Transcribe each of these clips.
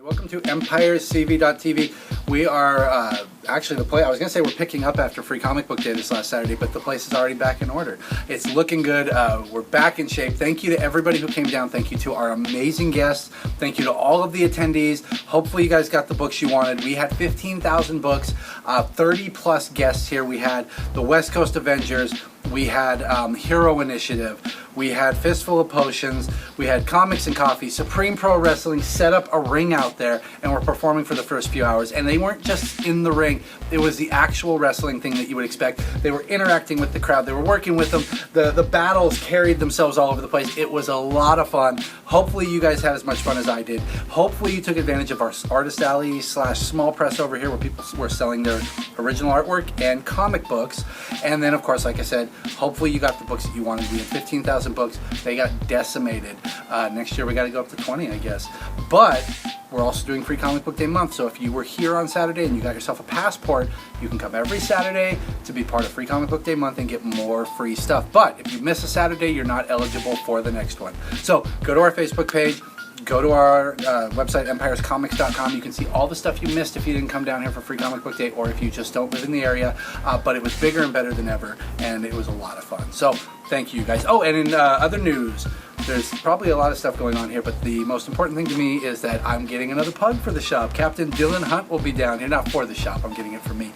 Welcome to EmpireCV.tv. We are actually I was going to say we're picking up after Free Comic Book Day this last Saturday, but the place is already back in order. It's looking good. We're back in shape. Thank you to everybody who came down. Thank you to our amazing guests. Thank you to all of the attendees. Hopefully you guys got the books you wanted. We had 15,000 books, 30 plus guests here. We had the West Coast Avengers. We had Hero Initiative. We had Fistful of Potions. We had Comics and Coffee. Supreme Pro Wrestling set up a ring out there and were performing for the first few hours. And they weren't just in the ring. It was the actual wrestling thing that you would expect. They were interacting with the crowd. They were working with them. The battles carried themselves all over the place. It was a lot of fun. Hopefully you guys had as much fun as I did. Hopefully you took advantage of our Artist Alley / small press over here where people were selling their original artwork and comic books. And then of course, like I said, hopefully you got the books that you wanted. We had 15,000 books. They got decimated. Next year we got to go up to 20, I guess. But we're also doing Free Comic Book Day month. So if you were here on Saturday and you got yourself a passport, you can come every Saturday to be part of Free Comic Book Day month and get more free stuff. But if you miss a Saturday, you're not eligible for the next one. So go to our Facebook page. Go to our website, empirescomics.com. You can see all the stuff you missed if you didn't come down here for Free Comic Book Day or if you just don't live in the area. But it was bigger and better than ever, and it was a lot of fun. So thank you guys. Oh, and in other news, there's probably a lot of stuff going on here, but the most important thing to me is that I'm getting another pug for the shop. Captain Dylan Hunt will be down here. Not for the shop, I'm getting it for me.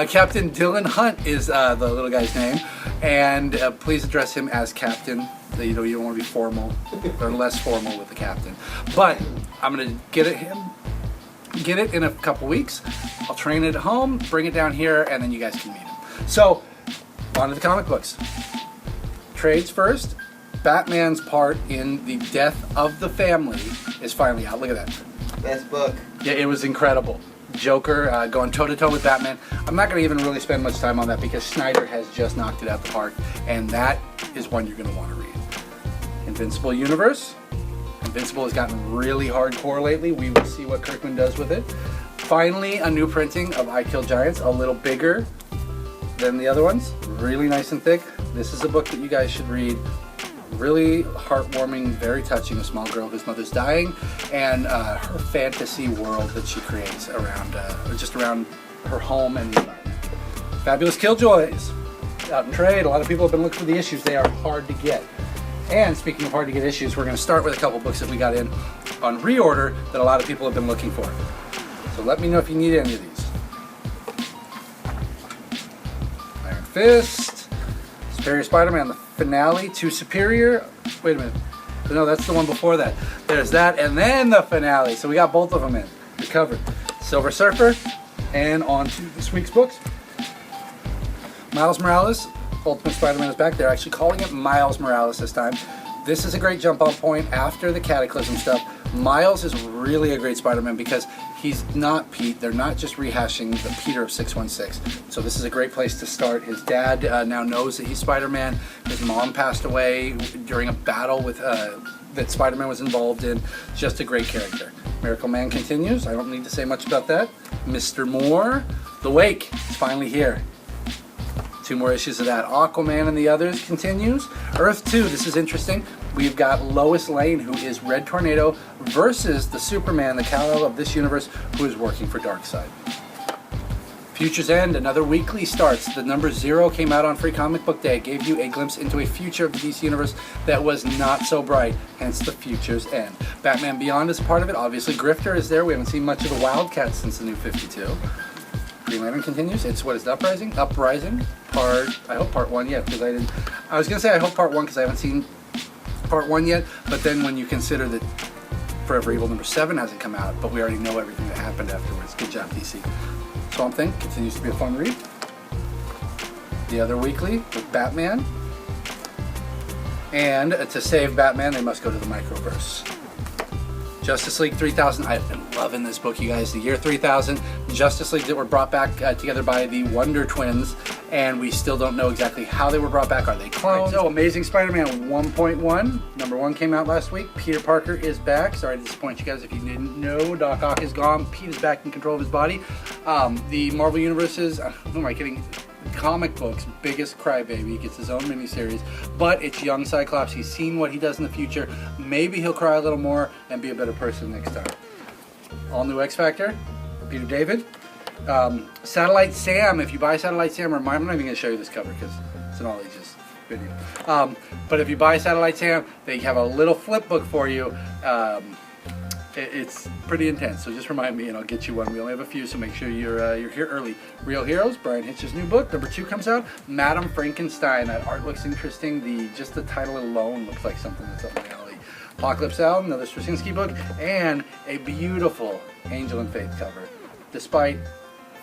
Captain Dylan Hunt is the little guy's name, and please address him as Captain. You know, you don't want to be formal or less formal with the captain. But I'm going to get it in a couple weeks. I'll train it at home, bring it down here, and then you guys can meet him. So, on to the comic books. Trades first. Batman's part in The Death of the Family is finally out. Look at that. Best book. Yeah, it was incredible. Joker going toe-to-toe with Batman. I'm not going to even really spend much time on that because Snyder has just knocked it out the park, and that is one you're going to want to read. Invincible Universe. Invincible has gotten really hardcore lately. We will see what Kirkman does with it. Finally, a new printing of I Kill Giants, a little bigger than the other ones. Really nice and thick. This is a book that you guys should read. Really heartwarming, very touching. A small girl whose mother's dying, and her fantasy world that she creates around, just around her home and the environment. Fabulous Killjoys, out in trade. A lot of people have been looking for the issues. They are hard to get. And speaking of hard to get issues, we're going to start with a couple books that we got in on reorder that a lot of people have been looking for. So let me know if you need any of these. Iron Fist, Superior Spider-Man, the finale to Superior. Wait a minute. No, that's the one before that. There's that, and then the finale. So we got both of them in. You're covered. Silver Surfer, and on to this week's books. Miles Morales, Ultimate Spider-Man is back. They're actually calling it Miles Morales this time. This is a great jump-off point after the Cataclysm stuff. Miles is really a great Spider-Man because he's not Pete. They're not just rehashing the Peter of 616. So this is a great place to start. His dad now knows that he's Spider-Man. His mom passed away during a battle with that Spider-Man was involved in. Just a great character. Miracleman continues. I don't need to say much about that. Mr. Moore, The Wake is finally here. 2 more issues of that. Aquaman and the Others continues. Earth 2, this is interesting. We've got Lois Lane, who is Red Tornado, versus the Superman, the Kal-El of this universe, who is working for Darkseid. Future's End, another weekly starts. The number 0 came out on Free Comic Book Day. It gave you a glimpse into a future of the DC Universe that was not so bright, hence the Future's End. Batman Beyond is part of it. Obviously, Grifter is there. We haven't seen much of the Wildcats since the New 52. Green Lantern continues. It's what is it, Uprising? Uprising. I hope part 1 yet, because I was going to say I hope part 1 because I haven't seen part 1 yet, but then when you consider that Forever Evil number 7 hasn't come out, but we already know everything that happened afterwards. Good job, DC. Swamp Thing continues to be a fun read. The Other Weekly with Batman. And to save Batman, they must go to the Microverse. Justice League 3000, I've been loving this book, you guys. The year 3000, Justice League that were brought back together by the Wonder Twins, and we still don't know exactly how they were brought back. Are they clones? So, Amazing Spider-Man 1.1, number 1 came out last week. Peter Parker is back. Sorry to disappoint you guys if you didn't know. Doc Ock is gone. Pete is back in control of his body. The Marvel Universe's, who am I kidding? Comic books biggest crybaby, gets his own miniseries, but it's young Cyclops. He's seen what he does in the future. Maybe he'll cry a little more and be a better person next time. all new X Factor, Peter David. Satellite Sam, if you buy Satellite Sam, I'm not even going to show you this cover because it's an all ages video. But if you buy Satellite Sam, they have a little flip book for you. It's pretty intense, so just remind me and I'll get you one. We only have a few, so make sure you're here early. Real Heroes, Brian Hitch's new book, number 2 comes out. Madam Frankenstein, that art looks interesting. Just the title alone looks like something that's up my alley. Apocalypse Out, another Straczynski book, and a beautiful Angel and Faith cover. Despite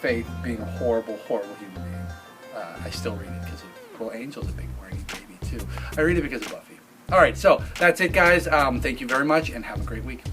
Faith being a horrible, horrible human being, I still read it because of, well, Angel's a big worrying baby too. I read it because of Buffy. All right, so that's it, guys. Thank you very much, and have a great week.